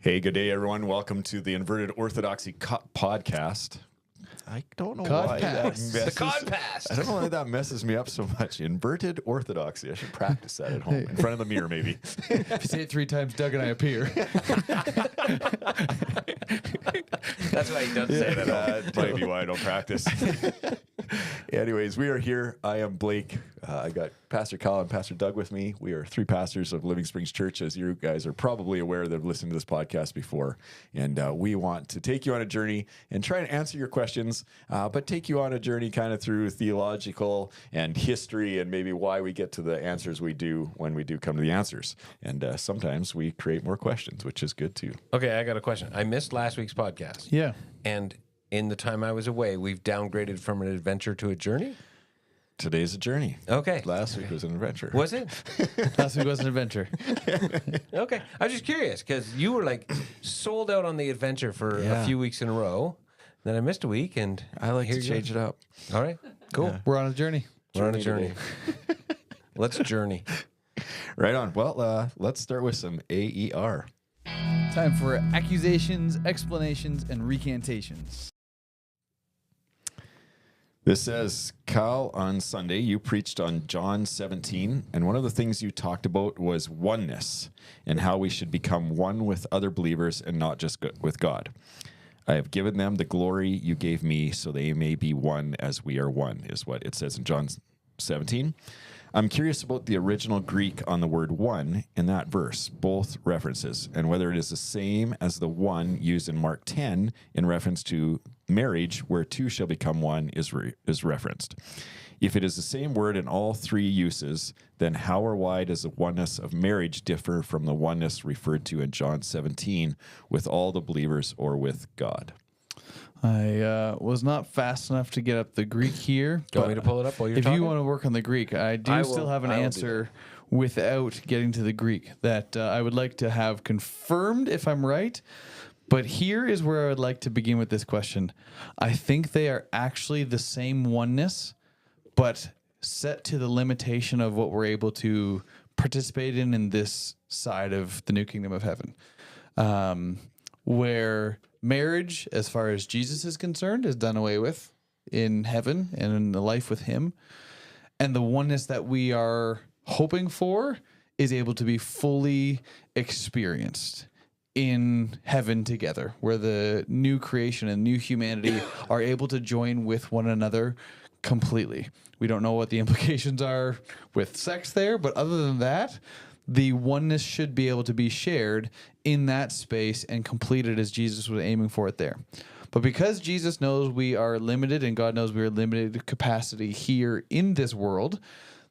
Hey, good day, everyone. Welcome to the Inverted Orthodoxy podcast. I don't know why that messes, I don't know why that messes me up so much. Inverted Orthodoxy. I should practice that at home in front of the mirror, maybe. If you say it 3 times, Doug and I appear. That's why he doesn't say that. That might be why I don't practice. Anyways, we are here. I am Blake. I got Pastor Kyle and Pastor Doug with me. We are 3 pastors of Living Springs Church, as you guys are probably aware that have listened to this podcast before. And we want to take you on a journey and try and answer your questions, but take you on a journey kind of through theological and history and maybe why we get to the answers we do when we do come to the answers. And sometimes we create more questions, which is good too. Okay, I got a question. I missed last week's podcast. Yeah. And in the time I was away, we've downgraded from an adventure to a journey? Today's a journey. Okay. Last week was an adventure. Was it? Last week was an adventure. Okay. I was just curious because you were like sold out on the adventure for a few weeks in a row. Then I missed a week, and I like to change it up. All right. Cool. Yeah. We're on a journey. We're on a journey. Let's journey. Right on. Well, let's start with some AER. Time for accusations, explanations, and recantations. This says, Kyle, on Sunday, you preached on John 17, and one of the things you talked about was oneness and how we should become one with other believers and not just with God. I have given them the glory you gave me so they may be one as we are one, is what it says in John 17. I'm curious about the original Greek on the word one in that verse, both references, and whether it is the same as the one used in Mark 10 in reference to marriage, where 2 shall become one is referenced. If it is the same word in all 3 uses, then how or why does the oneness of marriage differ from the oneness referred to in John 17 with all the believers or with God? I was not fast enough to get up the Greek here. Do you want me to pull it up while you're if talking? you want to work on the Greek, I do still have an answer without getting to the Greek that I would like to have confirmed if I'm right. But here is where I would like to begin with this question. I think they are actually the same oneness, but set to the limitation of what we're able to participate in this side of the new kingdom of heaven. Where marriage, as far as Jesus is concerned, is done away with in heaven and in the life with him. And the oneness that we are hoping for is able to be fully experienced in heaven together, where the new creation and new humanity are able to join with one another completely. We don't know what the implications are with sex there, but other than that, the oneness should be able to be shared in that space and completed as Jesus was aiming for it there. But because Jesus knows we are limited and God knows we are limited capacity here in this world,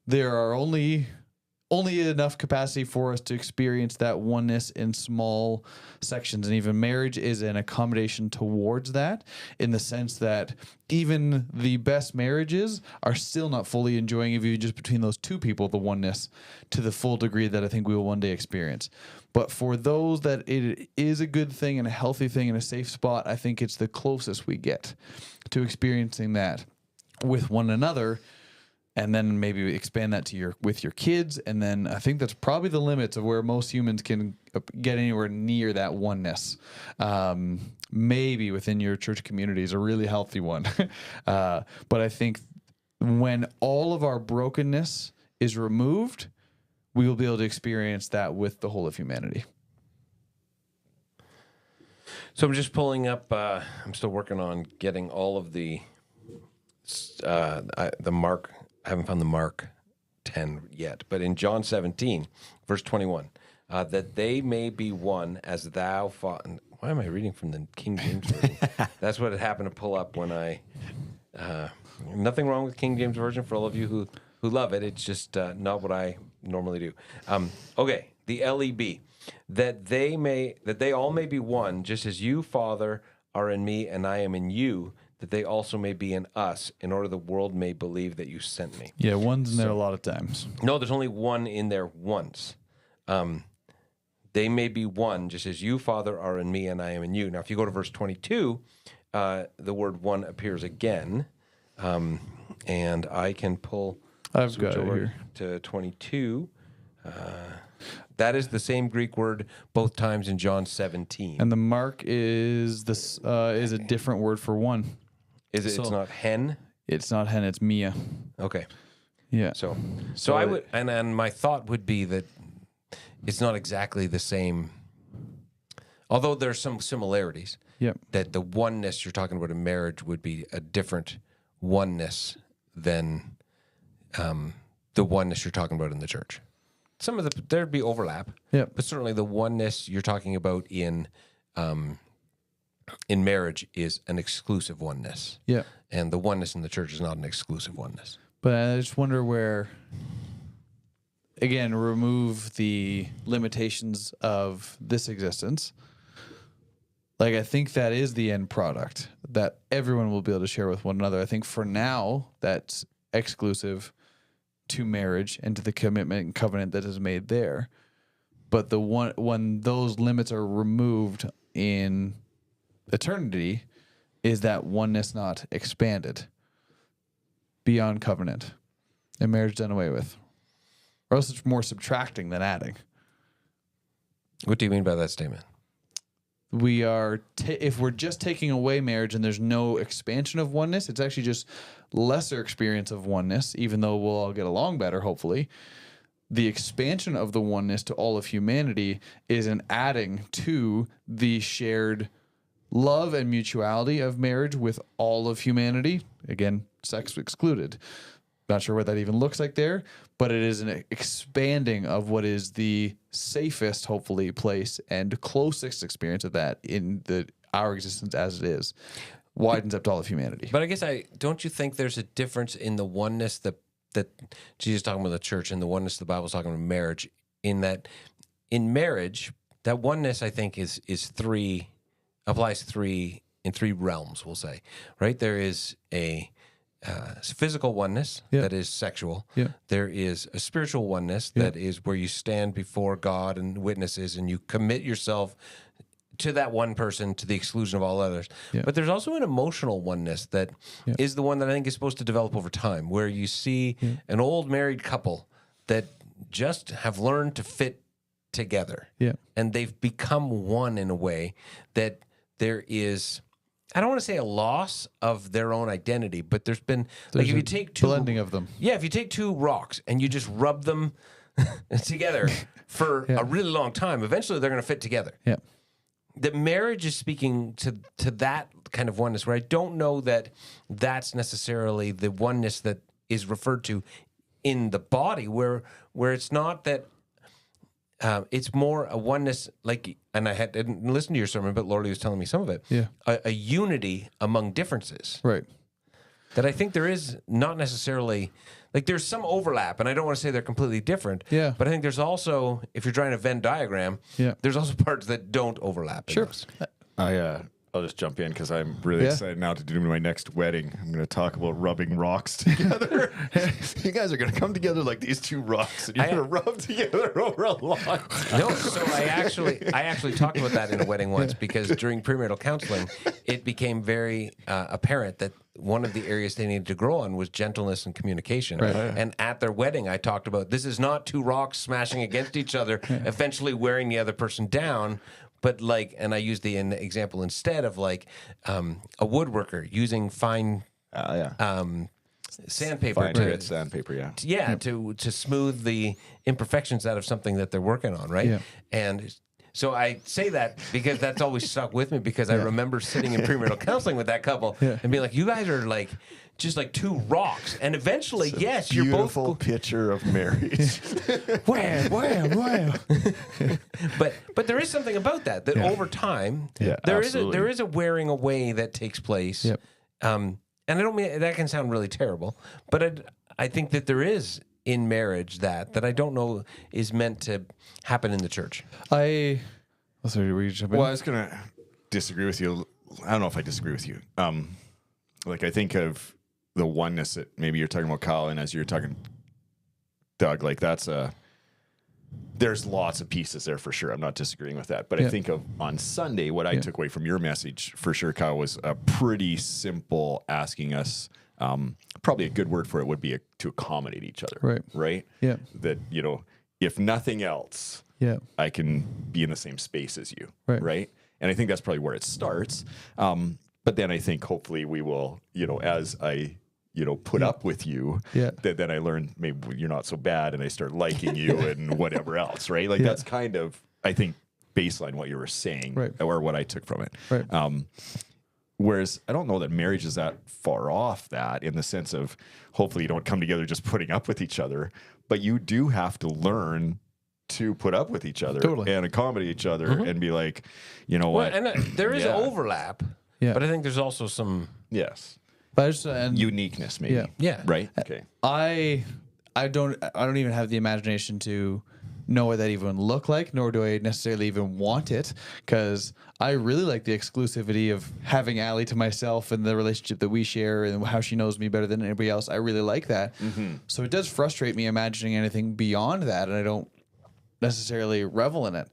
there are only enough capacity for us to experience that oneness in small sections. And even marriage is an accommodation towards that, in the sense that even the best marriages are still not fully enjoying, if you just between those 2 people, the oneness to the full degree that I think we will one day experience. But for those that it is a good thing and a healthy thing and a safe spot, I think it's the closest we get to experiencing that with one another. And then maybe expand that to with your kids. And then I think that's probably the limits of where most humans can get anywhere near that oneness. Maybe within your church community is a really healthy one. But I think when all of our brokenness is removed, we will be able to experience that with the whole of humanity. So I'm just pulling up, I'm still working on getting all of the Mark. I haven't found the Mark 10 yet, but in John 17, verse 21, that they may be one as thou fought. Why am I reading from the King James Version? That's what it happened to pull up when I. Nothing wrong with King James Version for all of you who love it. It's just not what I normally do. Okay, the LEB, that they all may be one, just as you, Father, are in me and I am in you, that they also may be in us, in order the world may believe that you sent me. Yeah, one's in there a lot of times. No, there's only one in there once. They may be one, just as you, Father, are in me and I am in you. Now, if you go to verse 22, the word one appears again, and I can pull. I've got it here. To 22. That is the same Greek word both times in John 17. And the mark is a different word for one. Is it? It's not hen. It's not hen. It's Mia. Okay. Yeah. So I would, and my thought would be that it's not exactly the same, although there's some similarities. Yep. That the oneness you're talking about in marriage would be a different oneness than the oneness you're talking about in the church. There'd be overlap. Yep. But certainly the oneness you're talking about in marriage is an exclusive oneness. Yeah. And the oneness in the church is not an exclusive oneness. But I just wonder where, again, remove the limitations of this existence. Like, I think that is the end product that everyone will be able to share with one another. I think for now, that's exclusive to marriage and to the commitment and covenant that is made there. But when those limits are removed in eternity, is that oneness not expanded beyond covenant and marriage done away with? Or else it's more subtracting than adding. What do you mean by that statement? We are, if we're just taking away marriage and there's no expansion of oneness, it's actually just lesser experience of oneness, even though we'll all get along better, hopefully. The expansion of the oneness to all of humanity is an adding to the shared love and mutuality of marriage with all of humanity. Again, sex excluded. Not sure what that even looks like there, but it is an expanding of what is the safest, hopefully, place and closest experience of that in our existence as it is. Widens up to all of humanity. But I guess don't you think there's a difference in the oneness that Jesus is talking about the church and the oneness the Bible's talking about marriage, in that in marriage, that oneness I think applies in three realms, we'll say. Right? There is a physical oneness that is sexual. Yeah. There is a spiritual oneness that is where you stand before God and witnesses and you commit yourself to that one person to the exclusion of all others. Yeah. But there's also an emotional oneness that is the one that I think is supposed to develop over time, where you see an old married couple that just have learned to fit together. Yeah. And they've become one in a way that there is, I don't want to say a loss of their own identity, but there's if you take two blending of them. Yeah, if you take two rocks and you just rub them together for a really long time, eventually they're going to fit together. Yeah. The marriage is speaking to that kind of oneness, where I don't know that that's necessarily the oneness that is referred to in the body, where it's not that. It's more a oneness, and I didn't listen to your sermon, but Lordy was telling me some of it. Yeah, a unity among differences. Right. That I think there is not necessarily, there's some overlap, and I don't want to say they're completely different. Yeah. But I think there's also, if you're drawing a Venn diagram, there's also parts that don't overlap. Sure. I'll just jump in because I'm really excited now to do my next wedding. I'm going to talk about rubbing rocks together. You guys are going to come together like these two rocks, and you're going to rub together over a lot. No, so I actually talked about that in a wedding once, because during premarital counseling, it became very apparent that one of the areas they needed to grow on was gentleness and communication. Right. And at their wedding, I talked about, this is not two rocks smashing against each other, eventually wearing the other person down. But and I used the example instead of a woodworker using fine sandpaper. Fine grit sandpaper, to smooth the imperfections out of something that they're working on, right? Yeah. And so I say that because that's always stuck with me, because I remember sitting in premarital counseling with that couple and being like, you guys are just like two rocks, and eventually, yes, you're both beautiful picture of marriage. Wow. But there is something about that over time, there is a wearing away that takes place. Yep. And I don't mean that can sound really terrible, but I think that there is in marriage that I don't know is meant to happen in the church. Sorry, were you jumping? Well, I was gonna disagree with you. I don't know if I disagree with you. I think of the oneness that maybe you're talking about, Kyle, and as you're talking, Doug, there's lots of pieces there for sure. I'm not disagreeing with that. But I think of on Sunday, what I took away from your message for sure, Kyle, was a pretty simple asking us, probably a good word for it would be to accommodate each other. Right. Right? Yeah. That, if nothing else, I can be in the same space as you. Right. And I think that's probably where it starts. But then I think hopefully we will, as I, put up with you, that then I learn maybe you're not so bad and I start liking you and whatever else, right? Like that's kind of, I think, baseline what you were saying or what I took from it. Right. Whereas I don't know that marriage is that far off that in the sense of hopefully you don't come together just putting up with each other, but you do have to learn to put up with each other and accommodate each other and be like, what? And there is overlap, but I think there's also some uniqueness maybe. Yeah. Right? Okay. I don't even have the imagination to know what that even look like, nor do I necessarily even want it, because I really like the exclusivity of having Allie to myself and the relationship that we share and how she knows me better than anybody else. I really like that. So it does frustrate me imagining anything beyond that, and I don't necessarily revel in it.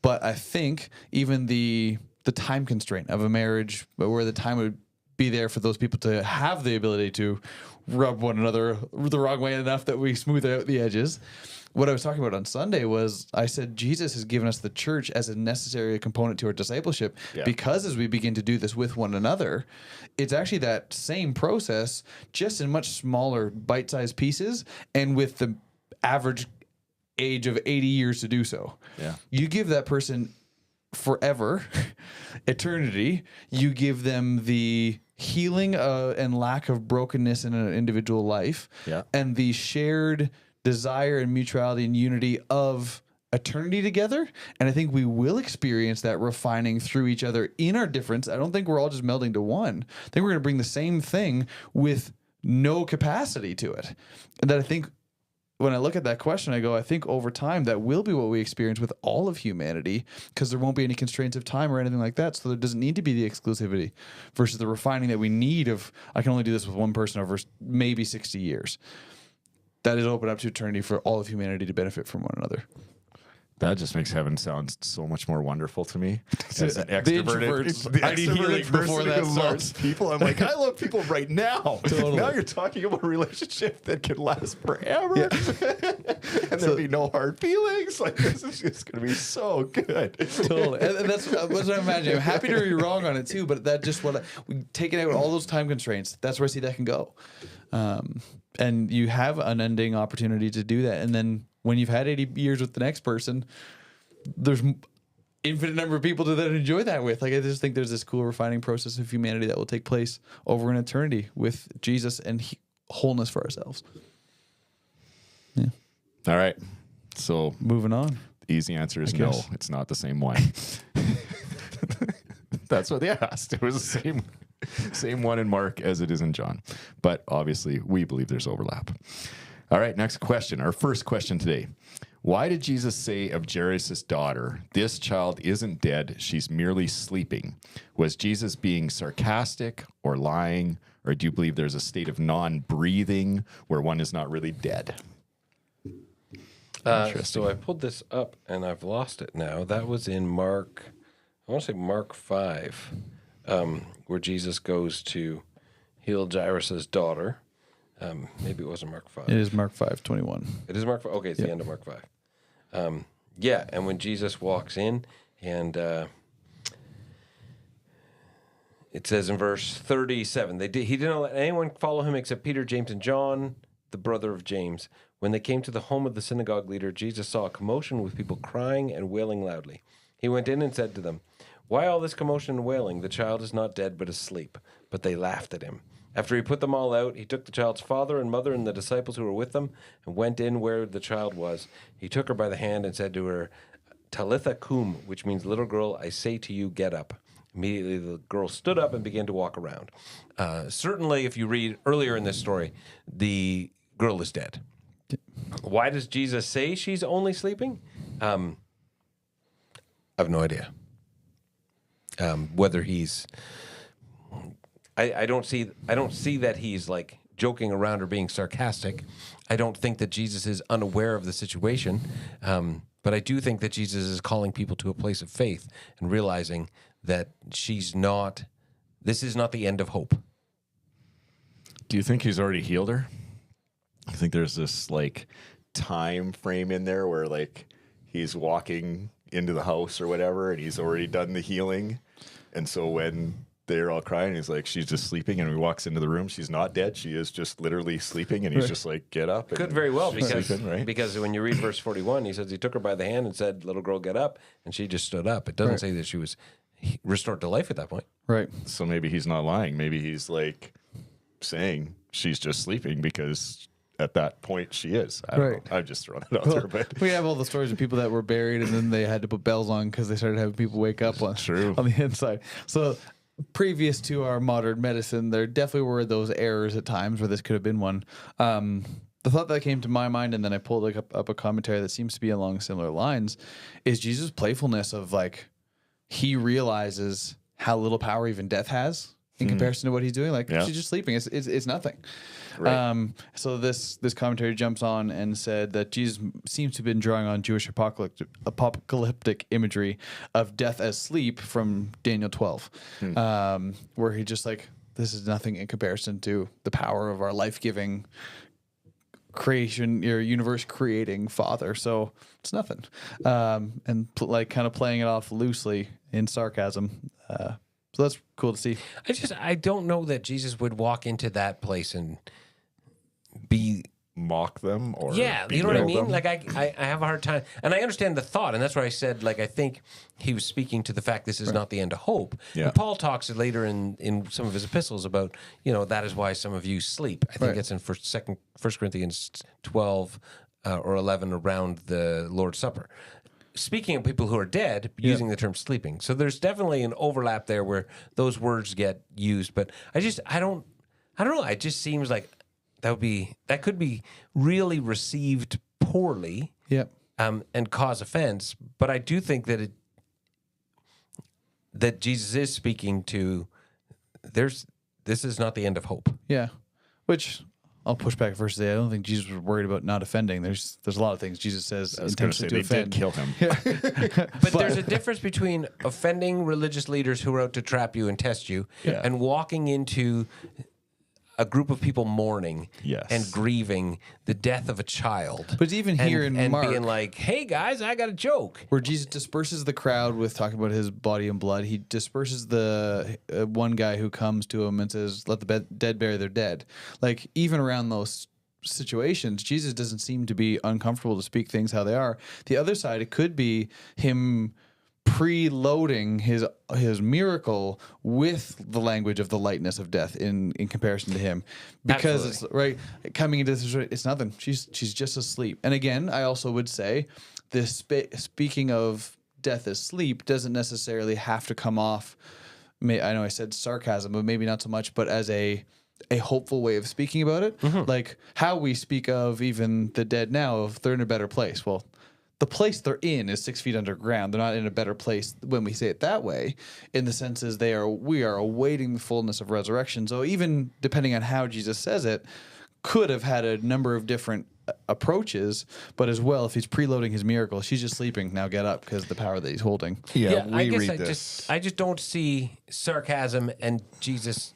But I think even the time constraint of a marriage, where the time would be there for those people to have the ability to rub one another the wrong way enough that we smooth out the edges. What I was talking about on Sunday was I said Jesus has given us the church as a necessary component to our discipleship because as we begin to do this with one another, it's actually that same process, just in much smaller bite-sized pieces and with the average age of 80 years to do so. Yeah. You give that person forever, eternity. You give them the healing and lack of brokenness in an individual life, and the shared desire and mutuality and unity of eternity together. And I think we will experience that refining through each other in our difference. I don't think we're all just melding to one. I think we're going to bring the same thing with no capacity to it. And that I think when I look at that question, I go, I think over time that will be what we experience with all of humanity, because there won't be any constraints of time or anything like that. So there doesn't need to be the exclusivity versus the refining that we need of, I can only do this with one person over maybe 60 years. That is open up to eternity for all of humanity to benefit from one another. That just makes heaven sound so much more wonderful to me. As an I need healing before that who loves people. I'm like, I love people right now. Totally. Now you're talking about a relationship that can last forever. And there'll be no hard feelings. Like, this is just going to be so good. Totally. And that's what I'm imagining. I'm happy to be wrong on it too, but that just taking out all those time constraints, that's where I see that can go. And you have an unending opportunity to do that. And then when you've had 80 years with the next person, there's infinite number of people to then enjoy that with. Like, I just think there's this cool refining process of humanity that will take place over an eternity with Jesus and wholeness for ourselves. Yeah. All right. So moving on. The easy answer is no. It's not the same one. That's what they asked. It was the same one in Mark as it is in John. But obviously, we believe there's overlap. All right, next question. Our first question today. Why did Jesus say of Jairus' daughter, "This child isn't dead, she's merely sleeping"? Was Jesus being sarcastic or lying? Or do you believe there's a state of non-breathing where one is not really dead? So I pulled this up and I've lost it now. That was in Mark, I want to say Mark 5, where Jesus goes to heal Jairus' daughter. Maybe it wasn't Mark 5. It is Mark 5:21. It is Mark 5. Okay, it's the end of Mark 5. And when Jesus walks in, and it says in verse 37, he didn't let anyone follow him except Peter, James, and John, the brother of James. When they came to the home of the synagogue leader, Jesus saw a commotion with people crying and wailing loudly. He went in and said to them, "Why all this commotion and wailing? The child is not dead, but asleep." But they laughed at him. After he put them all out, he took the child's father and mother and the disciples who were with them and went in where the child was. He took her by the hand and said to her, "Talitha cum," which means, "Little girl, I say to you, get up." Immediately the girl stood up and began to walk around. Certainly, if you read earlier in this story, the girl is dead. Why does Jesus say she's only sleeping? I have no idea. Whether he's... I don't see that he's like joking around or being sarcastic. I don't think that Jesus is unaware of the situation. But I do think that Jesus is calling people to a place of faith and realizing that this is not the end of hope. Do you think he's already healed her? I think there's this like time frame in there where like he's walking into the house or whatever, and he's already done the healing. And so when they're all crying, he's like, she's just sleeping. And he walks into the room. She's not dead. She is just literally sleeping. And he's just like, get up. Could very well, she's because sleeping, right? because when you read verse 41, he says he took her by the hand and said, little girl, get up. And she just stood up. It doesn't say that she was restored to life at that point. Right. So maybe he's not lying. Maybe he's like saying she's just sleeping because at that point she is. I don't know. I'm just throwing it out there. But We have all the stories of people that were buried and then they had to put bells on because they started having people wake up on the inside. So previous to our modern medicine, there definitely were those errors at times where this could have been one. The thought that came to my mind, and then I pulled up a commentary that seems to be along similar lines, is Jesus' playfulness of like, he realizes how little power even death has in comparison to what he's doing. Like, she's just sleeping. It's nothing. Right. So this commentary jumps on and said that Jesus seems to have been drawing on Jewish apocalyptic imagery of death as sleep from Daniel 12, where he just like, this is nothing in comparison to the power of our life-giving creation, your universe creating Father. So it's nothing. And like kind of playing it off loosely in sarcasm. So that's cool to see. I don't know that Jesus would walk into that place and mock them or you know what I mean? them. Like I have a hard time, and I understand the thought, and that's why I said, like, I think he was speaking to the fact this is not the end of hope. Yeah. And Paul talks later in some of his epistles about, that is why some of you sleep. I think it's in First Corinthians 12 or 11 around the Lord's Supper. Speaking of people who are dead, using the term sleeping. So there's definitely an overlap there where those words get used, but I don't know. It just seems like that could be really received poorly, and cause offense. But I do think that Jesus is speaking to. This is not the end of hope. Yeah, which I'll push back first. I don't think Jesus was worried about not offending. There's a lot of things Jesus says intentionally to offend. They did kill him. But there's a difference between offending religious leaders who are out to trap you and test you, and walking into a group of people mourning and grieving the death of a child. But even here in Mark, being like, hey guys, I got a joke. Where Jesus disperses the crowd with talking about his body and blood. He disperses the one guy who comes to him and says, let the dead bury their dead. Like, even around those situations, Jesus doesn't seem to be uncomfortable to speak things how they are. The other side, it could be him preloading his miracle with the language of the lightness of death in comparison to him, because it's right coming into this. It's nothing. She's just asleep. And again, I also would say this speaking of death as sleep doesn't necessarily have to come off. I know I said sarcasm, but maybe not so much, but as a hopeful way of speaking about it, like how we speak of even the dead now, of they're in a better place. Well, the place they're in is 6 feet underground. They're not in a better place when we say it that way, in the sense as we are awaiting the fullness of resurrection. So even depending on how Jesus says it, could have had a number of different approaches, but as well, if he's preloading his miracle, she's just sleeping, now get up, because of the power that he's holding. I just don't see sarcasm and Jesus.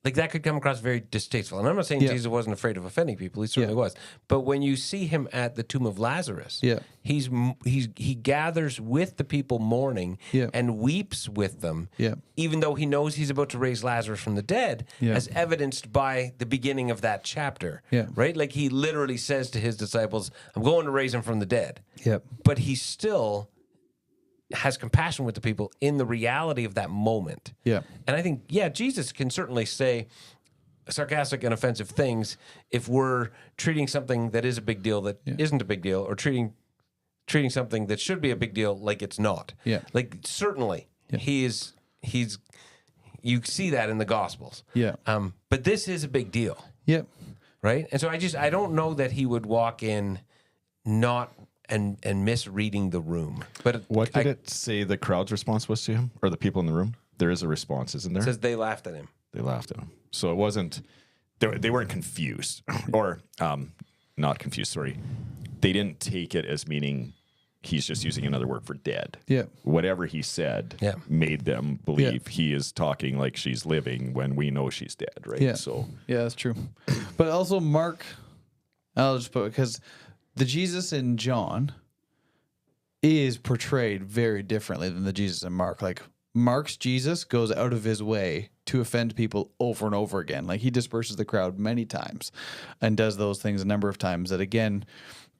Like, that could come across very distasteful. And I'm not saying Jesus wasn't afraid of offending people. He certainly was. But when you see him at the tomb of Lazarus, he gathers with the people mourning and weeps with them, even though he knows he's about to raise Lazarus from the dead, as evidenced by the beginning of that chapter. Right? Like, he literally says to his disciples, I'm going to raise him from the dead. But he still has compassion with the people in the reality of that moment. And I think, Jesus can certainly say sarcastic and offensive things if we're treating something that is a big deal that isn't a big deal, or treating something that should be a big deal like it's not. Like, certainly he's you see that in the Gospels. But this is a big deal. Right? And so I don't know that he would walk in not and misreading the room. But what did it say the crowd's response was to him, or the people in the room? There is a response, isn't there? It says they laughed at him. They laughed at him. So it wasn't, they weren't confused, or not confused, sorry. They didn't take it as meaning he's just using another word for dead. Whatever he said made them believe he is talking like she's living when we know she's dead, right? So that's true. But also Mark, I'll just put, because the Jesus in John is portrayed very differently than the Jesus in Mark. Like Mark's Jesus goes out of his way to offend people over and over again. Like he disperses the crowd many times and does those things a number of times. That again,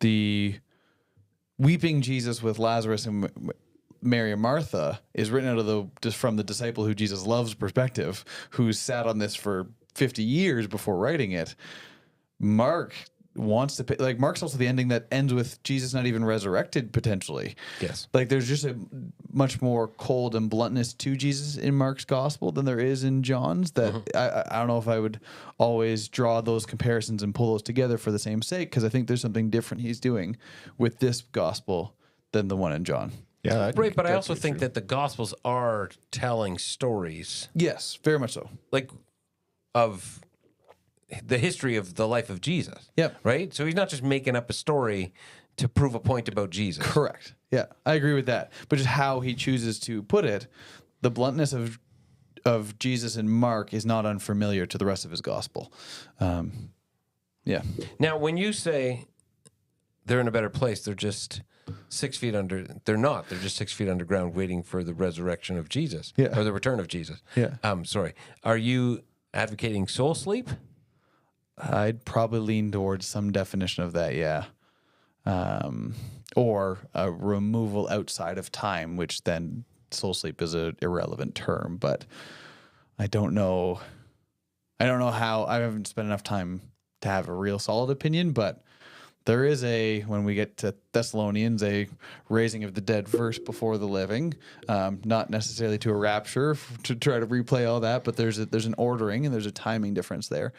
the weeping Jesus with Lazarus and Mary and Martha is written out of just from the disciple who Jesus loves perspective, who's sat on this for 50 years before writing it. Mark wants to like Mark's also the ending that ends with Jesus not even resurrected potentially. Yes. Like there's just a much more cold and bluntness to Jesus in Mark's gospel than there is in John's. That I don't know if I would always draw those comparisons and pull those together for the same sake, because I think there's something different he's doing with this gospel than the one in John. Yeah, Right, but I also think that the Gospels are telling stories, Yes, very much so. like, of the history of the life of Jesus. Yep. Right? So he's not just making up a story to prove a point about Jesus. Correct. Yeah, I agree with that. But just how he chooses to put it, the bluntness of Jesus in Mark is not unfamiliar to the rest of his gospel. Yeah. Now, when you say they're in a better place, they're just 6 feet under. They're not. They're just 6 feet underground, waiting for the resurrection of Jesus, Yeah. or the return of Jesus. Yeah. Sorry. Are you advocating soul sleep? I'd probably lean towards some definition of that, yeah. Or a removal outside of time, which then soul sleep is an irrelevant term, but I don't know how. I haven't spent enough time to have a real solid opinion, but there is when we get to Thessalonians, a raising of the dead first before the living, not necessarily to a rapture to try to replay all that, but there's an ordering and there's a timing difference there.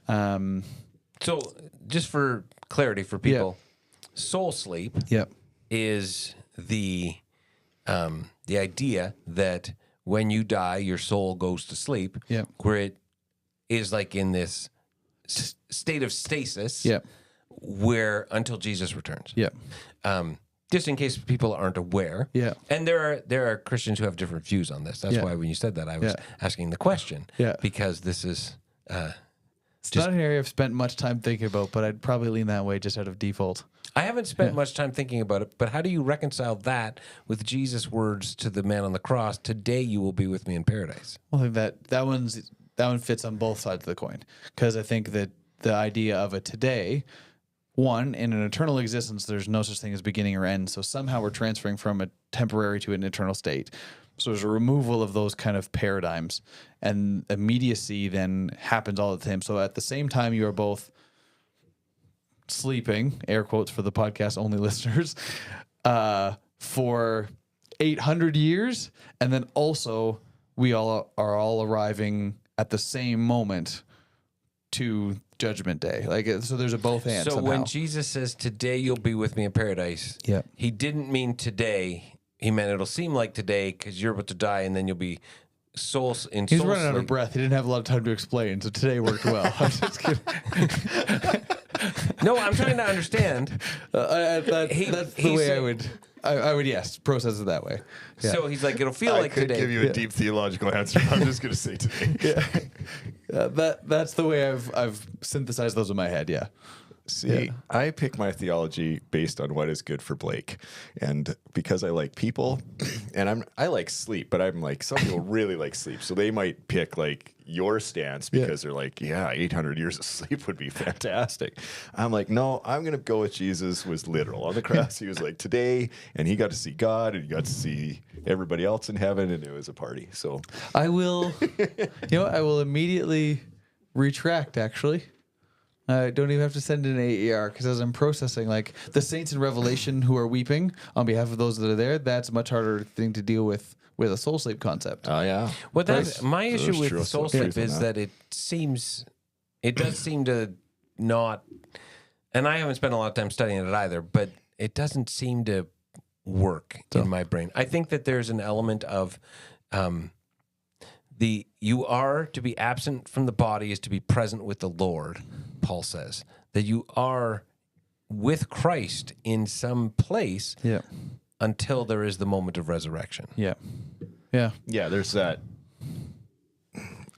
So, just for clarity for people, soul sleep Yep. is the idea that when you die, your soul goes to sleep, Yep. where it is like in this state of stasis, Yep. where until Jesus returns. Yep. Just in case people aren't aware. Yeah. And there are Christians who have different views on this. That's Yeah. why when you said that, I was Yeah. asking the question. Yeah. Because this is It's not an area I've spent much time thinking about, but I'd probably lean that way just out of default. I haven't spent much time thinking about it, but how do you reconcile that with Jesus' words to the man on the cross, "Today you will be with me in paradise"? Well, I think that one fits on both sides of the coin, because I think that the idea of a today, one, in an eternal existence, there's no such thing as beginning or end. So somehow we're transferring from a temporary to an eternal state. So there's a removal of those kind of paradigms, and immediacy then happens all the time. So at the same time, you are both sleeping, air quotes for the podcast only listeners, for 800 years, and then also we all are arriving at the same moment to Judgment Day. Like, so there's a both and. So somehow. when Jesus says, "Today you'll be with me in paradise," Yeah. he didn't mean today. He meant it'll seem like today because you're about to die, and then you'll be He's soul running out of sleep. breath. He didn't have a lot of time to explain, so today worked well. I'm just kidding. No, I'm trying to understand. That's the he way said- I would yes process it that way. Yeah. So he's like, it'll feel I like could today. give you a deep theological answer. I'm just going to say today. That's the way I've synthesized those in my head. Yeah. See, I pick my theology based on what is good for Blake, and because I like people, and I like sleep, but I'm like, some people really like sleep, so they might pick like your stance because they're like, yeah, 800 years of sleep would be fantastic. I'm like, no, I'm gonna go with Jesus was literal on the cross. He was like today, and he got to see God, and he got to see everybody else in heaven, and it was a party. So I will, I will immediately retract. Actually, I don't even have to send an AER, because as I'm processing, like the saints in Revelation who are weeping on behalf of those that are there, that's a much harder thing to deal with a soul sleep concept. oh yeah, Well, that's my issue with true. soul So sleep truth is on that it does seem to not, and I haven't spent a lot of time studying it either, but it doesn't seem to work in my brain. I think that there's an element of you are to be absent from the body is to be present with the Lord, Paul says. That you are with Christ in some place Yeah. until there is the moment of resurrection. Yeah. Yeah. yeah. There's that.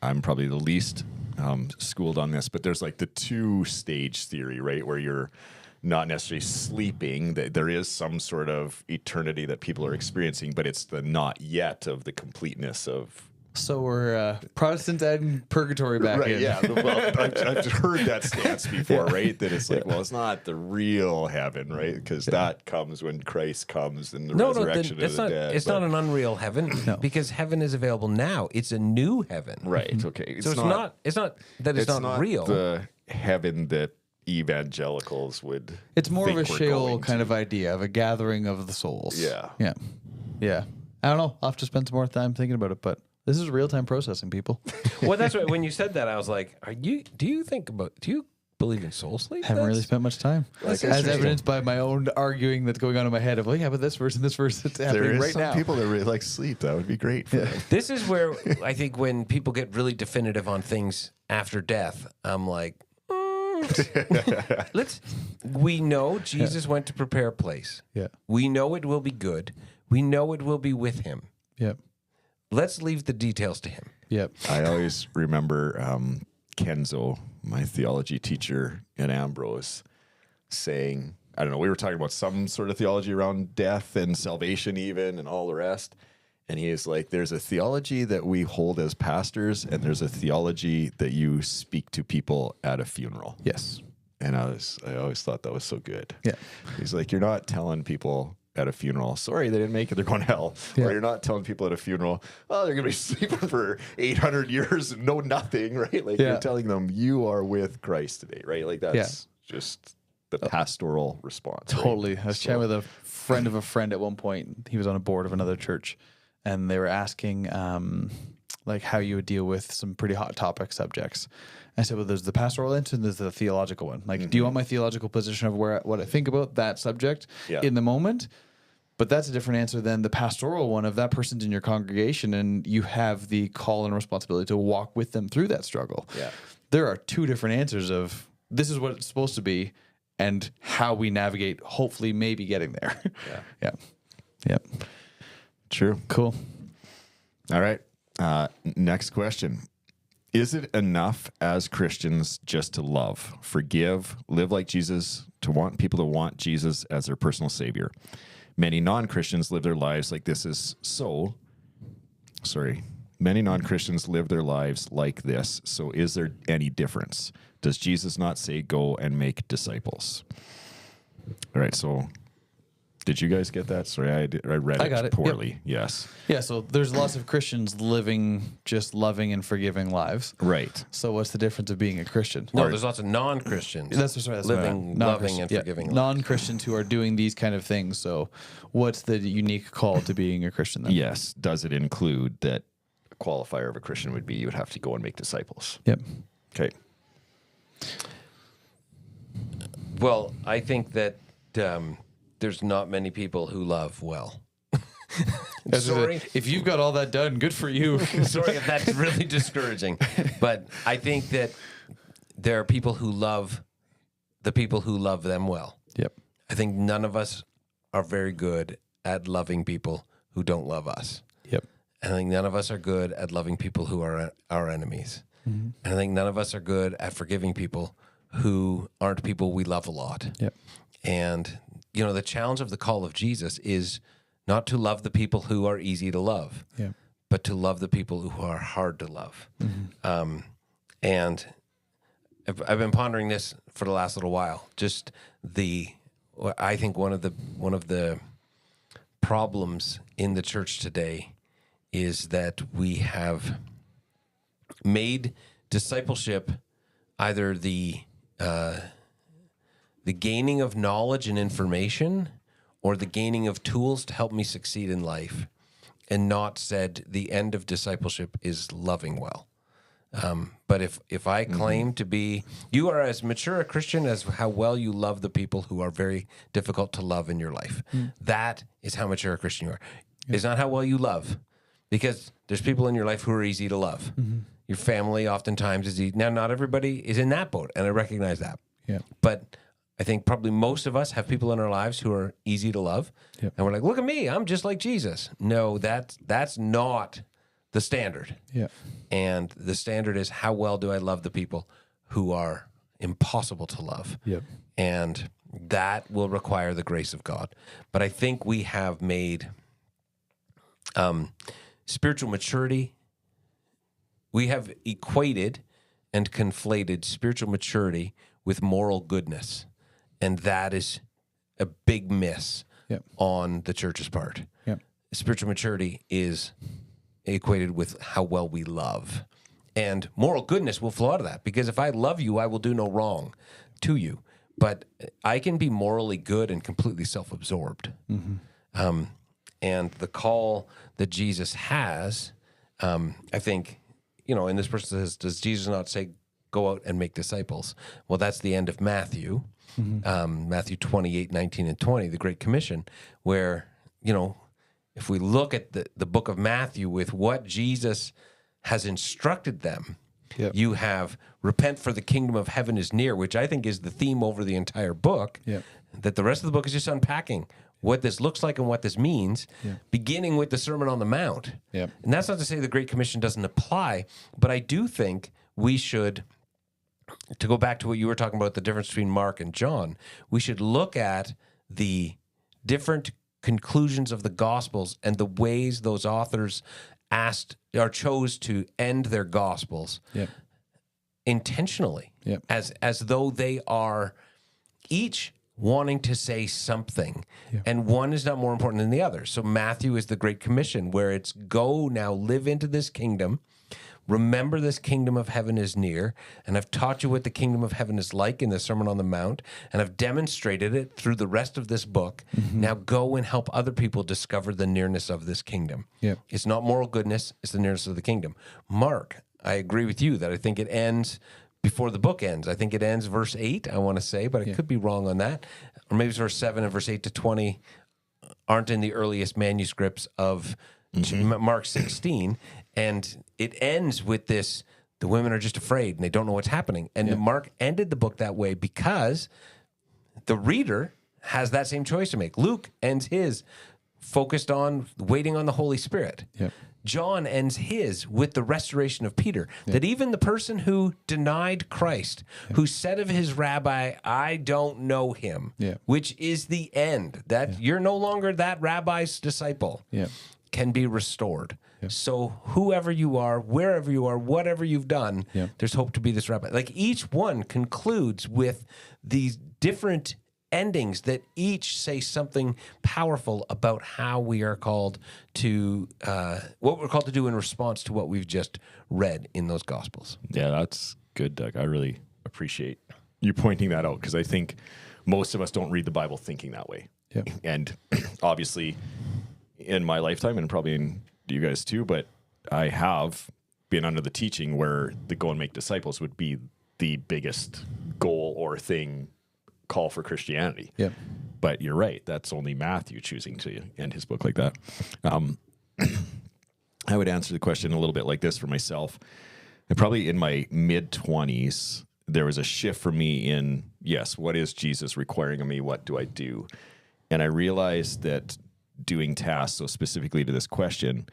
I'm probably the least schooled on this, but there's like the 2-stage theory, right? Where not necessarily sleeping. There is some sort of eternity that people are experiencing, but it's the not yet of the completeness of. So we're Protestant and purgatory back Right, in. yeah. Well, I've heard that stance before, right? That it's like, well, it's not the real heaven, right? Because that comes when Christ comes in the resurrection of the dead. It's not an unreal heaven because heaven is available now. It's a new heaven. Right, okay. So it's not that it's not real. The heaven that evangelicals would. It's more of a think we're Sheol going kind to. of idea of a gathering of the souls. Yeah. Yeah. Yeah. I don't know. I'll have to spend some more time thinking about it, but this is real-time processing, people. Well, that's right. When you said that, I was like, do you believe in soul sleep? Haven't really spent much time. That's As interesting. evidenced by my own arguing that's going on in my head of, well, yeah, but this verse and this verse, it's There happening is right some now. people that really like sleep. That would be great for them. This is where I think when people get really definitive on things after death, I'm like, we know Jesus went to prepare a place. Yeah. We know it will be good. We know it will be with him. Yep. Let's leave the details to him. Yep. I always remember Kenzo, my theology teacher at Ambrose, saying, I don't know, we were talking about some sort of theology around death and salvation even and all the rest. And he is like, there's a theology that we hold as pastors, and there's a theology that you speak to people at a funeral. Yes. And I always thought that was so good. Yeah. He's like, you're not telling people at a funeral, sorry, they didn't make it, they're going to hell. Yeah. Or you're not telling people at a funeral, oh, they're going to be sleeping for 800 years and know nothing, right? Like Yeah. you're telling them you are with Christ today, right? Like that's just the pastoral response. right? Totally. I was So- chatting with a friend of a friend at one point. He was on a board of another church, and they were asking like how you would deal with some pretty hot topic subjects. I said, well, there's the pastoral end and there's the theological one. Like, do you want my theological position of what I think about that subject in the moment? But that's a different answer than the pastoral one of that person's in your congregation and you have the call and responsibility to walk with them through that struggle. Yeah. There are two different answers of this is what it's supposed to be and how we navigate, hopefully, maybe getting there. Yeah. Yeah. Yep. True. Cool. All right. Next question. Is it enough as Christians just to love, forgive, live like Jesus, to want people to want Jesus as their personal savior? Many non-Christians live their lives like this is so. Sorry. Many non-Christians live their lives like this. So is there any difference? Does Jesus not say go and make disciples? All right. So did you guys get that? Sorry, I read I got it it. poorly. Yep. Yes. Yeah, so there's lots of Christians living just loving and forgiving lives. Right. So what's the difference of being a Christian? No, there's lots of non-Christians. That's what I living, meant. loving, and forgiving. lives. Non-Christians who are doing these kind of things. So what's the unique call to being a Christian then? Yes. Does it include that a qualifier of a Christian would be you would have to go and make disciples? Yep. Okay. Well, I think that there's not many people who love well. Sorry. If you've got all that done, good for you. Sorry if that's really discouraging. But I think that there are people who love the people who love them well. Yep. I think none of us are very good at loving people who don't love us. Yep. And I think none of us are good at loving people who are our enemies. Mm-hmm. And I think none of us are good at forgiving people who aren't people we love a lot. Yep. And, you know, the challenge of the call of Jesus is not to love the people who are easy to love, Yep. but to love the people who are hard to love. And I've been pondering this for the last little while. Just I think one of the problems in the church today is that we have made discipleship either the gaining of knowledge and information or the gaining of tools to help me succeed in life, and not said the end of discipleship is loving well. But if I claim to be, you are as mature a Christian as how well you love the people who are very difficult to love in your life. That is how mature a Christian you are. It's not how well you love, because there's people in your life who are easy to love. Your family oftentimes is easy. Now, not everybody is in that boat, and I recognize that. Yeah. But I think probably most of us have people in our lives who are easy to love. Yep. And we're like, look at me, I'm just like Jesus. No, that's not the standard. Yeah. And the standard is, how well do I love the people who are impossible to love? Yep. And that will require the grace of God. But I think we have made spiritual maturity, we have equated and conflated spiritual maturity with moral goodness. And that is a big miss on the church's part. Yep. Spiritual maturity is equated with how well we love. And moral goodness will flow out of that, because if I love you, I will do no wrong to you. But I can be morally good and completely self-absorbed. Mm-hmm. And the call that Jesus has, I think, and this person says, does Jesus not say, go out and make disciples? Well, that's the end of Matthew, Matthew 28, 19, and 20, the Great Commission, where, if we look at the book of Matthew with what Jesus has instructed them, you have repent, for the kingdom of heaven is near, which I think is the theme over the entire book, that the rest of the book is just unpacking what this looks like and what this means, beginning with the Sermon on the Mount. And that's not to say the Great Commission doesn't apply, but I do think we should, to go back to what you were talking about, the difference between Mark and John, we should look at the different conclusions of the Gospels and the ways those authors chose to end their Gospels intentionally, as though they are each wanting to say something, and one is not more important than the other. So Matthew is the Great Commission, where it's go now, live into this kingdom, remember this kingdom of heaven is near, and I've taught you what the kingdom of heaven is like in the Sermon on the Mount, and I've demonstrated it through the rest of this book. Now go and help other people discover the nearness of this kingdom. It's not moral goodness, it's the nearness of the kingdom. Mark, I agree with you that I think it ends before the book ends. I think it ends verse 8, I want to say, but I could be wrong on that. Or maybe it's verse 7 and verse 8 to 20 aren't in the earliest manuscripts of Mark 16. And it ends with this, the women are just afraid and they don't know what's happening. And Mark ended the book that way because the reader has that same choice to make. Luke ends his focused on waiting on the Holy Spirit. John ends his with the restoration of Peter, that even the person who denied Christ, who said of his rabbi, I don't know him, which is the end, that you're no longer that rabbi's disciple, can be restored. So whoever you are, wherever you are, whatever you've done, there's hope to be this rabbi. Like each one concludes with these different endings that each say something powerful about how we are called to, what we're called to do in response to what we've just read in those Gospels. Yeah, that's good, Doug. I really appreciate you pointing that out, because I think most of us don't read the Bible thinking that way. And obviously in my lifetime, and probably in you guys too, but I have been under the teaching where the go and make disciples would be the biggest goal or thing, call for Christianity. But you're right, that's only Matthew choosing to end his book like that. I would answer the question a little bit like this for myself. And probably in my mid-20s, there was a shift for me in, yes, what is Jesus requiring of me? What do I do? And I realized that doing tasks, so specifically to this question,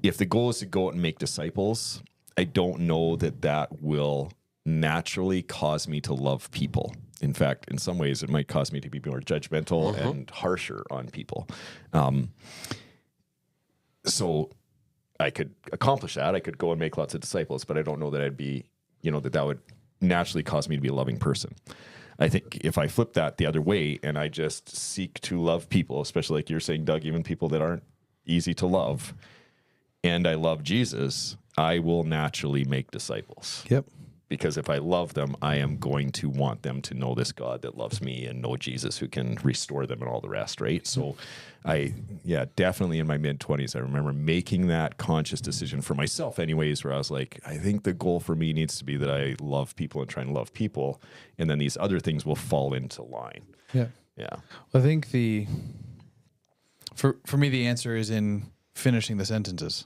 if the goal is to go out and make disciples, I don't know that that will naturally cause me to love people. In fact, in some ways, it might cause me to be more judgmental and harsher on people. So I could accomplish that. I could go and make lots of disciples, but I don't know that I'd be, that would naturally cause me to be a loving person. I think if I flip that the other way and I just seek to love people, especially like you're saying, Doug, even people that aren't easy to love, and I love Jesus, I will naturally make disciples. Because if I love them, I am going to want them to know this God that loves me and know Jesus who can restore them and all the rest, right? So definitely in my mid-20s, I remember making that conscious decision for myself anyways, where I was like, I think the goal for me needs to be that I love people and try and love people, and then these other things will fall into line. Well, I think for me, the answer is in finishing the sentences.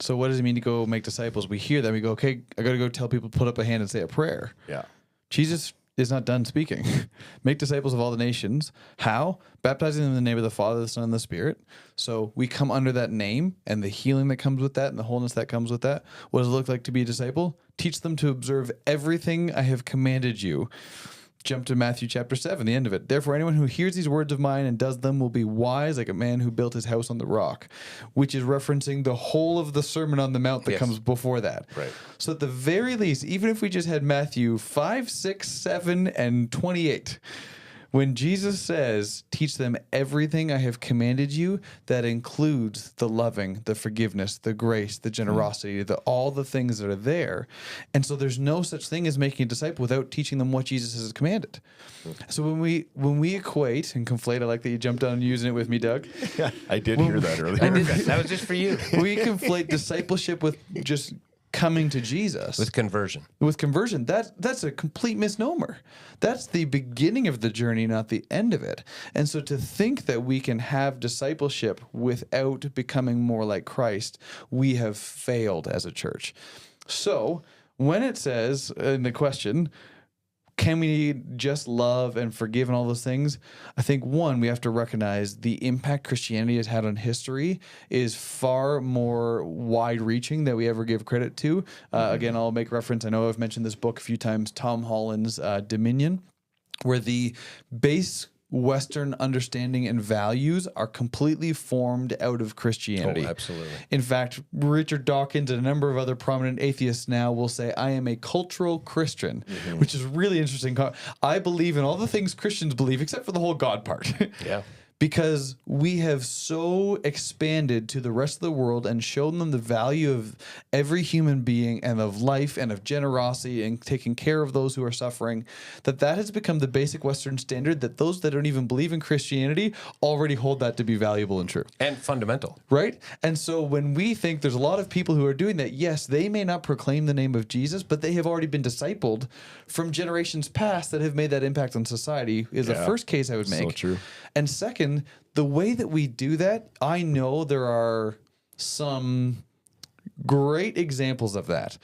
So what does it mean to go make disciples? We hear that, we go, okay, I got to go tell people to put up a hand and say a prayer. Jesus is not done speaking. Make disciples of all the nations. How? Baptizing them in the name of the Father, the Son, and the Spirit. So we come under that name and the healing that comes with that and the wholeness that comes with that. What does it look like to be a disciple? Teach them to observe everything I have commanded you. Jump to Matthew chapter 7, the end of it. Therefore, anyone who hears these words of mine and does them will be wise like a man who built his house on the rock, which is referencing the whole of the Sermon on the Mount that comes before that. Right. So at the very least, even if we just had Matthew 5, 6, 7, and 28, when Jesus says, teach them everything I have commanded you, that includes the loving, the forgiveness, the grace, the generosity, all the things that are there. And so there's no such thing as making a disciple without teaching them what Jesus has commanded. So when we equate and conflate, I like that you jumped on using it with me, Doug. Yeah, I did hear that earlier. I did that. That was just for you. We conflate discipleship with just coming to Jesus. With conversion. With conversion, that's a complete misnomer. That's the beginning of the journey, not the end of it. And so to think that we can have discipleship without becoming more like Christ, we have failed as a church. So when it says in the question, can we just love and forgive and all those things? I think, one, we have to recognize the impact Christianity has had on history is far more wide-reaching than we ever give credit to. Again, I'll make reference. I know I've mentioned this book a few times, Tom Holland's Dominion, where the base Western understanding and values are completely formed out of Christianity. Oh, absolutely. In fact, Richard Dawkins and a number of other prominent atheists now will say, I am a cultural Christian, which is really interesting. I believe in all the things Christians believe, except for the whole God part. Yeah. Because we have so expanded to the rest of the world and shown them the value of every human being and of life and of generosity and taking care of those who are suffering, that has become the basic Western standard that those that don't even believe in Christianity already hold that to be valuable and true. And fundamental. Right? And so when we think there's a lot of people who are doing that, yes, they may not proclaim the name of Jesus, but they have already been discipled from generations past that have made that impact on society is the first case I would make. So true. And second, the way that we do that, I know there are some great examples of that.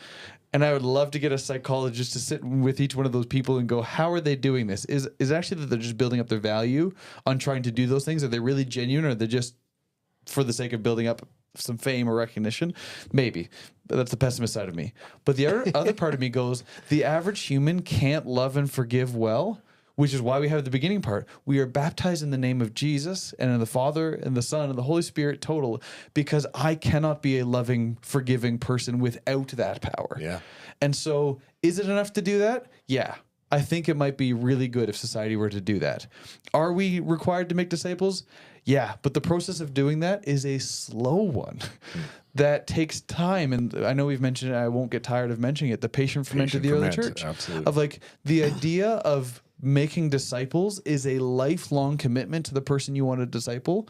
And I would love to get a psychologist to sit with each one of those people and go, how are they doing this? Is actually that they're just building up their value on trying to do those things? Are they really genuine, or are they just for the sake of building up some fame or recognition? Maybe. That's the pessimist side of me. But the other part of me goes, the average human can't love and forgive well, which is why we have the beginning part. We are baptized in the name of Jesus and in the Father and the Son and the Holy Spirit total, because I cannot be a loving, forgiving person without that power. Yeah. And so is it enough to do that? Yeah. I think it might be really good if society were to do that. Are we required to make disciples? Yeah. But the process of doing that is a slow one. That takes time, and I know we've mentioned it, I won't get tired of mentioning it, the patient fermented the early church. Absolutely. Of like the idea of making disciples is a lifelong commitment to the person you want to disciple,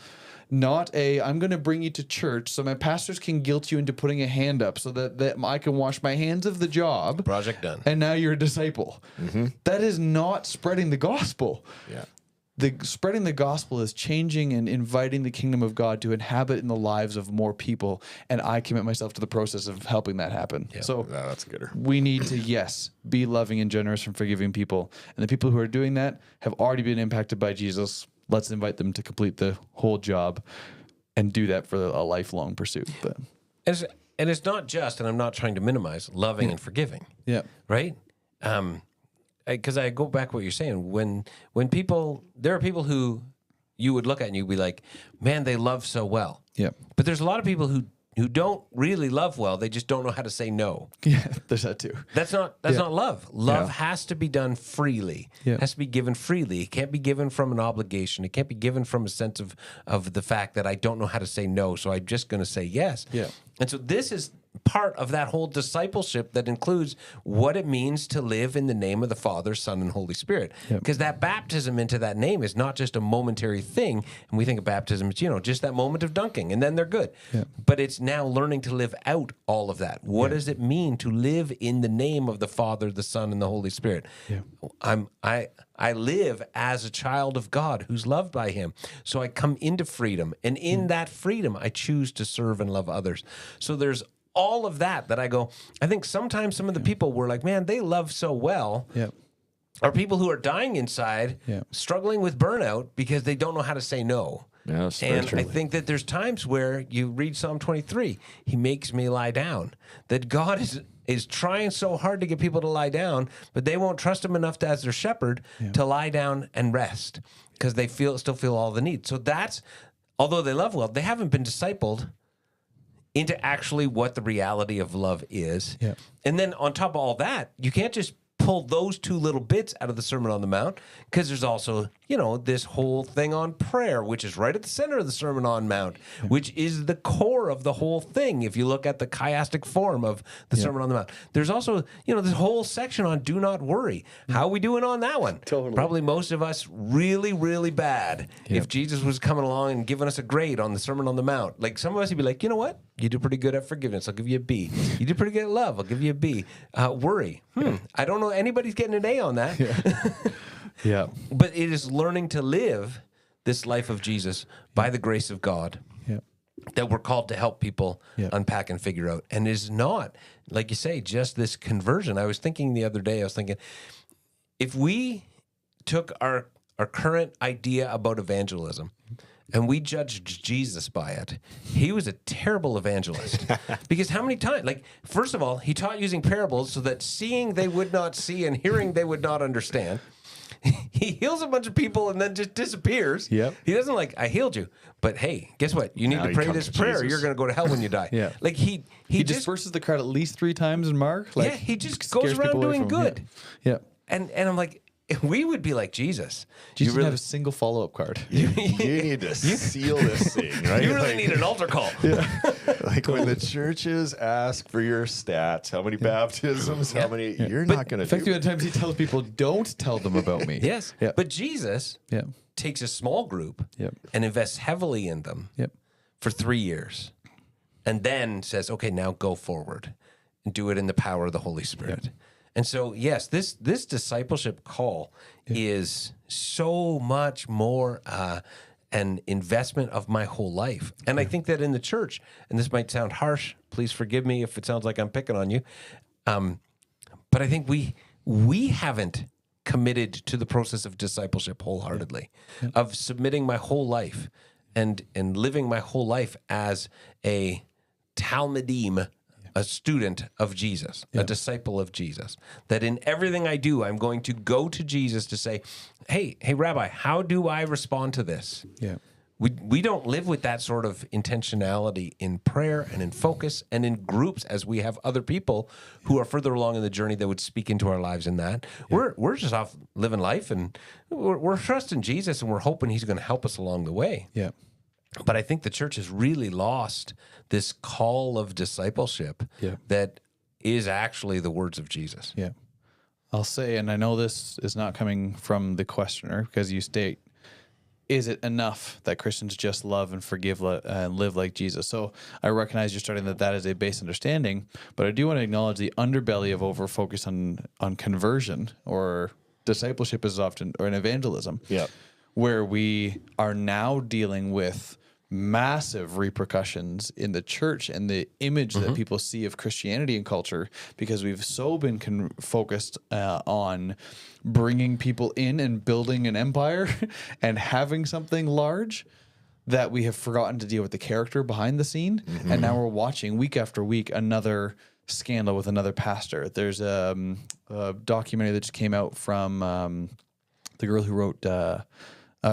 not I'm going to bring you to church so my pastors can guilt you into putting a hand up so that I can wash my hands of the job. Project done. And now you're a disciple. That is not spreading the gospel. Yeah. Spreading the gospel is changing and inviting the kingdom of God to inhabit in the lives of more people, and I commit myself to the process of helping that happen. Yeah. So That's a gooder. we need to, yes, be loving and generous and forgiving people. And the people who are doing that have already been impacted by Jesus. Let's invite them to complete the whole job and do that for a lifelong pursuit. But And it's not just, and I'm not trying to minimize, loving and forgiving. yeah. Right? Because I go back to what you're saying. When people, there are people who you would look at and you'd be like, man, they love so well. Yeah. But there's a lot of people who don't really love well. They just don't know how to say no. Yeah, there's that too. That's not love. Love has to be done freely. Yeah. It has to be given freely. It can't be given from an obligation. It can't be given from a sense of the fact that I don't know how to say no, so I'm just going to say yes. Yeah. And so this is part of that whole discipleship that includes what it means to live in the name of the Father, Son, and Holy Spirit. Because that baptism into that name is not just a momentary thing. And we think of baptism as, just that moment of dunking, and then they're good. But it's now learning to live out all of that. What does it mean to live in the name of the Father, the Son, and the Holy Spirit? I live as a child of God who's loved by him. So I come into freedom. And in that freedom, I choose to serve and love others. So there's all of that I go, I think sometimes some of the people were like, man, they love so well. Yeah. Are people who are dying inside, struggling with burnout because they don't know how to say no. Yes, and I think that there's times where you read Psalm 23, he makes me lie down. That God is trying so hard to get people to lie down, but they won't trust him enough as their shepherd to lie down and rest because they still feel all the need. So that's, although they love well, they haven't been discipled into actually what the reality of love is. Yeah. And then on top of all that, you can't just pull those two little bits out of the Sermon on the Mount, because there's also, this whole thing on prayer, which is right at the center of the Sermon on Mount, which is the core of the whole thing. If you look at the chiastic form of the Sermon on the Mount, there's also, this whole section on do not worry. How are we doing on that one? Totally. Probably most of us really, really bad. If Jesus was coming along and giving us a grade on the Sermon on the Mount, like some of us would be like, you know what? You do pretty good at forgiveness. I'll give you a B. You do pretty good at love. I'll give you a B. Worry. I don't know anybody's getting an A on that. Yeah. But it is learning to live this life of Jesus by the grace of God that we're called to help people unpack and figure out. And it is not, like you say, just this conversion. I was thinking the other day, if we took our current idea about evangelism and we judged Jesus by it, he was a terrible evangelist. Because how many times, first of all, he taught using parables so that seeing they would not see and hearing they would not understand. He heals a bunch of people and then just disappears. Yep. He doesn't I healed you. But hey, guess what? You need to pray this prayer. Jesus. You're going to go to hell when you die. He He just disperses the crowd at least 3 times in Mark. he just scares goes around people away doing from him. good. Yeah. And I'm like, we would be like Jesus. Jesus didn't have a single follow-up card. You need to seal this thing, right? You really need an altar call. Like when the churches ask for your stats, how many baptisms, how many, you're not going to do. Effectively, at times he tells people, don't tell them about me. Yes. Yeah. But Jesus takes a small group and invests heavily in them for 3 years. And then says, okay, now go forward and do it in the power of the Holy Spirit. And so, yes, this discipleship call is so much more an investment of my whole life. And I think that in the church, and this might sound harsh, please forgive me if it sounds like I'm picking on you, but I think we haven't committed to the process of discipleship wholeheartedly, of submitting my whole life and living my whole life as a Talmudim, a student of Jesus, a disciple of Jesus, that in everything I do, I'm going to go to Jesus to say, hey, Rabbi, how do I respond to this? Yeah. We don't live with that sort of intentionality in prayer and in focus and in groups as we have other people who are further along in the journey that would speak into our lives in that. We're just off living life, and we're trusting Jesus, and we're hoping he's going to help us along the way. Yeah. But I think the church has really lost this call of discipleship that is actually the words of Jesus. Yeah. I'll say, and I know this is not coming from the questioner, because you state, is it enough that Christians just love and forgive and live like Jesus? So I recognize you're starting that is a base understanding, but I do want to acknowledge the underbelly of over-focus on conversion or discipleship is often, or an evangelism, where we are now dealing with massive repercussions in the church and the image that people see of Christianity and culture, because we've so been focused on bringing people in and building an empire and having something large, that we have forgotten to deal with the character behind the scene. And now we're watching week after week another scandal with another pastor. There's a documentary that just came out from the girl who wrote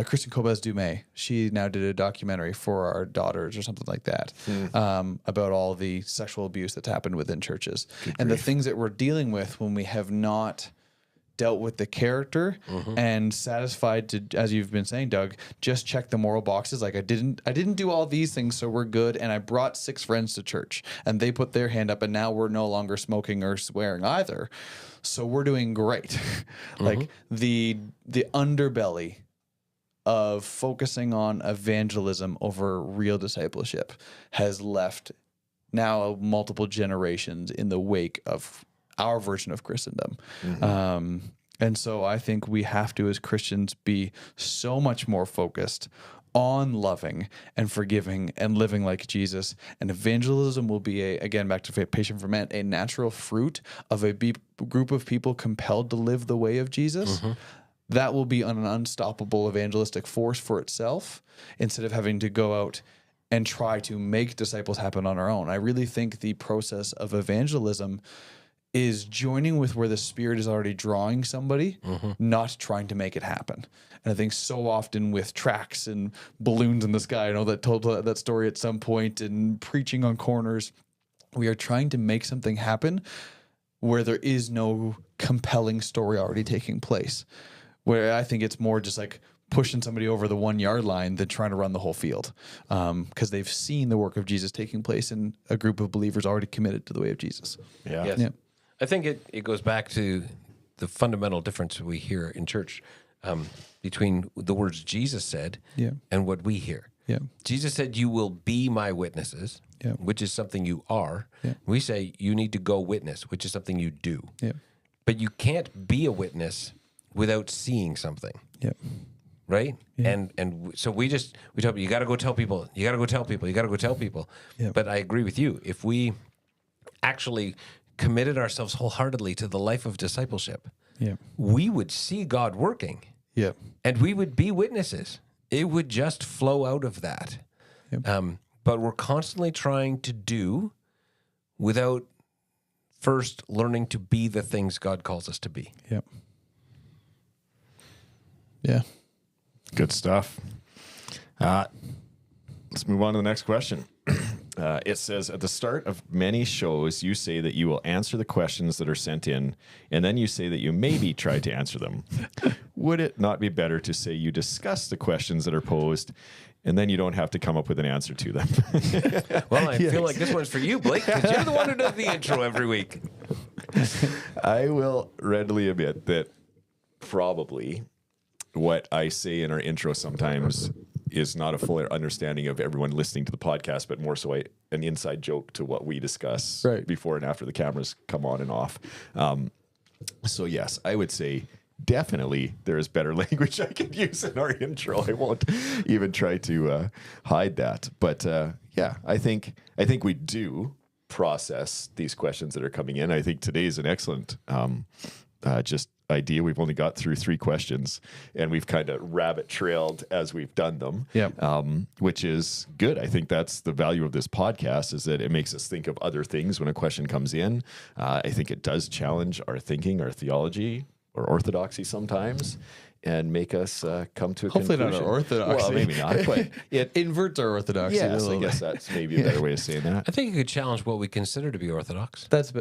Kristen Kobes-Dumais. She now did a documentary for our daughters or something like that about all the sexual abuse that's happened within churches. And the things that we're dealing with when we have not dealt with the character and satisfied to, as you've been saying, Doug, just check the moral boxes. Like I didn't do all these things, so we're good. And I brought 6 friends to church and they put their hand up, and now we're no longer smoking or swearing either. So we're doing great. Like the underbelly of focusing on evangelism over real discipleship has left now multiple generations in the wake of our version of Christendom. And so I think we have to, as Christians, be so much more focused on loving and forgiving and living like Jesus. And evangelism will be, again, back to patient ferment, a natural fruit of a group of people compelled to live the way of Jesus. That will be an unstoppable evangelistic force for itself, instead of having to go out and try to make disciples happen on our own. I really think the process of evangelism is joining with where the Spirit is already drawing somebody, not trying to make it happen. And I think so often with tracts and balloons in the sky, I know that told that story at some point, and preaching on corners, we are trying to make something happen where there is no compelling story already taking place. Where I think it's more just like pushing somebody over the 1 yard line than trying to run the whole field, because they've seen the work of Jesus taking place in a group of believers already committed to the way of Jesus. Yeah. Yes. Yeah. I think it goes back to the fundamental difference we hear in church between the words Jesus said and what we hear. Yeah. Jesus said, "You will be my witnesses," which is something you are. We say you need to go witness, which is something you do. Yeah. But you can't be a witness without seeing something. Yeah. Right? And so we tell people, you got to go tell people, you got to go tell people, you got to go tell people. Yeah. But I agree with you. If we actually committed ourselves wholeheartedly to the life of discipleship, we would see God working. Yeah. And we would be witnesses. It would just flow out of that. But we're constantly trying to do without first learning to be the things God calls us to be. Yeah. Yeah. Good stuff. Let's move on to the next question. It says, at the start of many shows, you say that you will answer the questions that are sent in, and then you say that you maybe try to answer them. Would it not be better to say you discuss the questions that are posed, and then you don't have to come up with an answer to them? Well, I feel like this one's for you, Blake, because you're the one who does the intro every week. I will readily admit that probably what I say in our intro sometimes is not a full understanding of everyone listening to the podcast, but more so an inside joke to what we discuss before and after the cameras come on and off. So yes, I would say definitely there is better language I could use in our intro. I won't even try to hide that. But yeah, I think we do process these questions that are coming in. I think today is an excellent just idea. We've only got through 3 questions, and we've kind of rabbit trailed as we've done them, which is good. I think that's the value of this podcast, is that it makes us think of other things when a question comes in. I think it does challenge our thinking, our theology, or orthodoxy sometimes, and make us come to a Hopefully conclusion. not our orthodoxy. Well, maybe not, but it inverts our orthodoxy. yes, I guess that's maybe a better way of saying that. I think it could challenge what we consider to be orthodox. That's a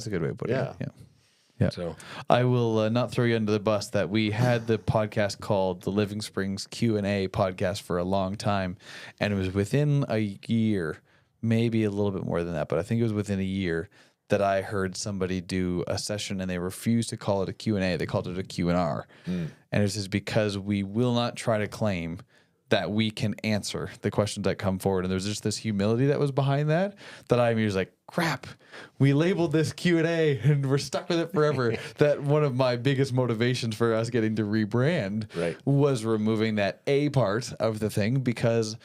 good way of putting it. Yeah. So I will not throw you under the bus that we had the podcast called the Living Springs Q&A podcast for a long time, and it was within a year, maybe a little bit more than that, but I think it was within a year that I heard somebody do a session and they refused to call it a Q&A. They called it a Q&R. And it's just because we will not try to claim that we can answer the questions that come forward. And there's just this humility that was behind that I'm just like, crap, we labeled this Q&A and we're stuck with it forever. That one of my biggest motivations for us getting to rebrand was removing that A part of the thing, because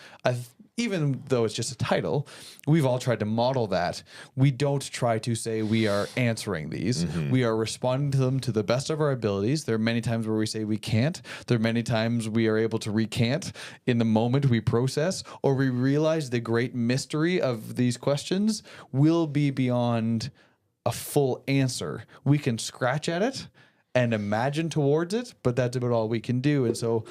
even though it's just a title, we've all tried to model that. We don't try to say we are answering these. We are responding to them to the best of our abilities. There are many times where we say we can't. There are many times we are able to recant in the moment we process, or we realize the great mystery of these questions will be beyond a full answer. We can scratch at it and imagine towards it, but that's about all we can do. And so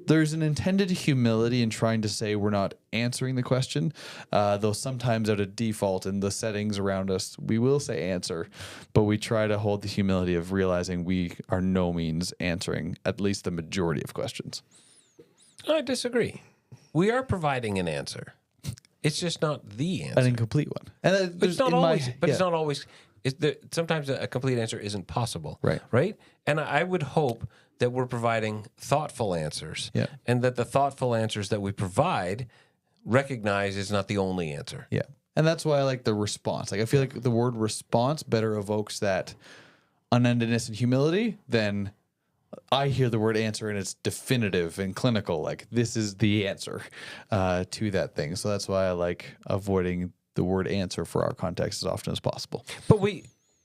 there's an intended humility in trying to say we're not answering the question, though sometimes out of default in the settings around us, we will say answer, but we try to hold the humility of realizing we are no means answering at least the majority of questions. I disagree. We are providing an answer. It's just not the answer. An incomplete one. And But it's not always. It's not always. Sometimes a complete answer isn't possible. Right. And I would hope that we're providing thoughtful answers, and that the thoughtful answers that we provide recognize is not the only answer. Yeah. And that's why I like the response. Like, I feel like the word response better evokes that unendedness and humility than I hear the word answer and it's definitive and clinical. Like, this is the answer to that thing. So that's why I like avoiding the word answer for our context as often as possible. But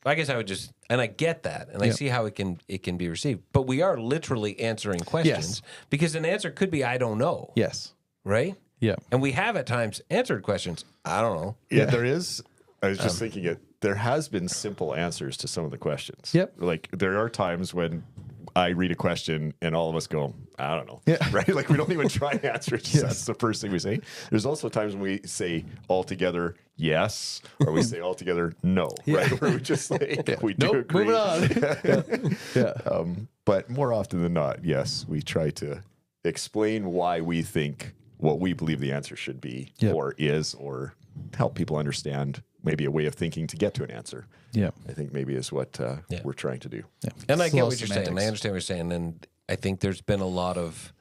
I guess I would just, and I get that, and I see how it can be received. But we are literally answering questions, because an answer could be, I don't know. Yes. Right? Yeah. And we have at times answered questions, I don't know. Yeah, there is I was just thinking there has been simple answers to some of the questions. Yep. Like there are times when I read a question and all of us go, I don't know. Yeah. Right? Like we don't even try to answer it. Just That's the first thing we say. There's also times when we say altogether yes, or we say altogether no. Right? Where we just like we do agree. Moving on. Yeah. But more often than not, yes, we try to explain why we think what we believe the answer should be or is, or help people understand maybe a way of thinking to get to an answer. Yeah. I think maybe is what we're trying to do. Yeah. And I It's get all what you're saying. semantics. I understand what you're saying. And I think there's been a lot of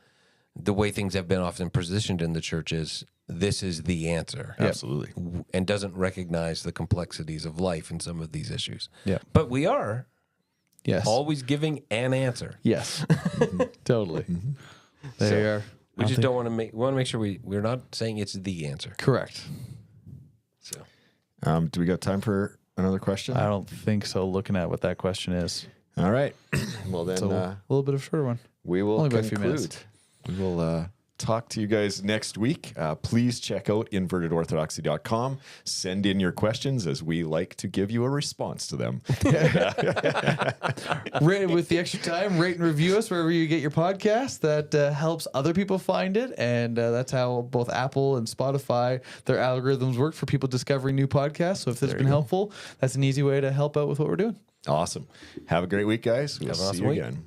the way things have been often positioned in the church is this is the answer. Absolutely. And doesn't recognize the complexities of life in some of these issues. Yeah. But we are Yes. always giving an answer. Yes. Totally. There So, you are. We just don't want to make. We want to make sure we're not saying it's the answer. Correct. So Do we got time for another question? I don't think so. Looking at what that question is, All right. Well, then so a little bit of a shorter one. we will only by a few conclude. minutes. We will talk to you guys next week. Please check out invertedorthodoxy.com. Send in your questions as we like to give you a response to them. With the extra time, rate and review us wherever you get your podcast. That helps other people find it, and that's how both Apple and Spotify, their algorithms work for people discovering new podcasts. So if this has been helpful, that's an easy way to help out with what we're doing. Awesome. Have a great week, guys. We'll Have an see awesome you week. again.